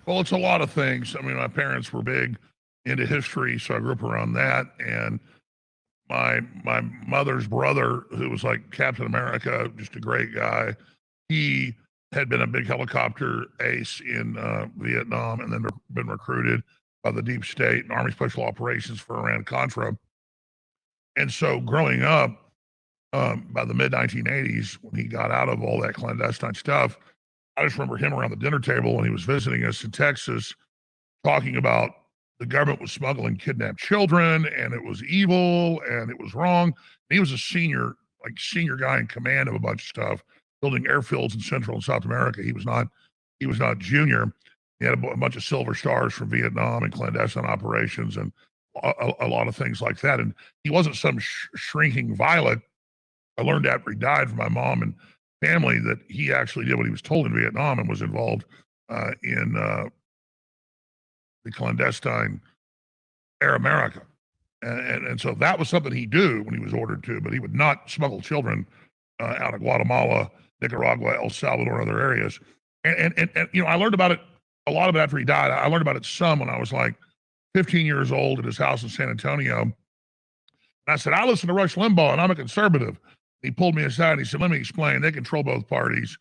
Well, it's a lot of things. I mean, my parents were big into history, so I grew up around that. And my mother's brother, who was like Captain America, just a great guy, he had been a big helicopter ace in Vietnam, and then been recruited by the deep state and Army Special Operations for Iran Contra. And so, growing up, by the mid 1980s, when he got out of all that clandestine stuff, I just remember him around the dinner table when he was visiting us in Texas, talking about the government was smuggling kidnapped children and it was evil and it was wrong. And he was a senior guy in command of a bunch of stuff, building airfields in Central and South America. He was not junior. He had a bunch of silver stars from Vietnam and clandestine operations and a lot of things like that. And he wasn't some shrinking violet. I learned after he died from my mom and family that he actually did what he was told in Vietnam and was involved in the clandestine Air America. And so that was something he'd do when he was ordered to, but he would not smuggle children out of Guatemala, Nicaragua, El Salvador, and other areas. And you know, I learned about it, a lot of it after he died. I learned about it some when I was like 15 years old at his house in San Antonio. And I said, I listen to Rush Limbaugh and I'm a conservative. He pulled me aside and he said, let me explain. They control both parties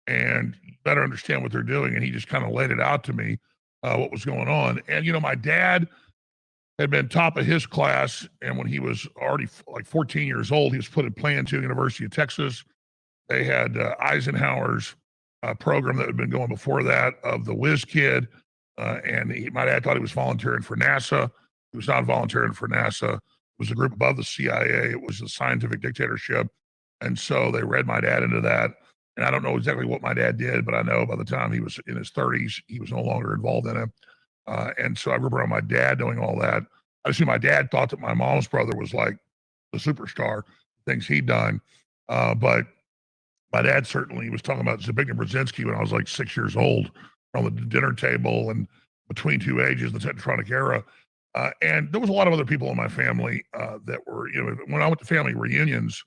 and you better understand what they're doing. And he just kind of laid it out to me, what was going on. And, you know, my dad had been top of his class. And when he was already like 14 years old, he was put in Plan 2, University of Texas. They had Eisenhower's program that had been going before that of the Whiz Kid. My dad thought he was volunteering for NASA. He was not volunteering for NASA. It was a group above the CIA. It was a scientific dictatorship. And so they read my dad into that. And I don't know exactly what my dad did, but I know by the time he was in his 30s, he was no longer involved in it. And so I grew up around my dad doing all that. I assume my dad thought that my mom's brother was like the superstar, things he'd done. But my dad certainly was talking about Zbigniew Brzezinski when I was like 6 years old around the dinner table and between two ages, the Technotronic era. And there was a lot of other people in my family that were, you know, when I went to family reunions,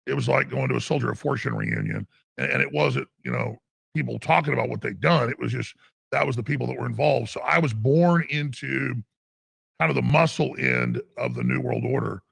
it was like going to a Soldier of Fortune reunion. And it wasn't, you know, people talking about what they'd done. It was just, that was the people that were involved. So I was born into kind of the muscle end of the New World Order.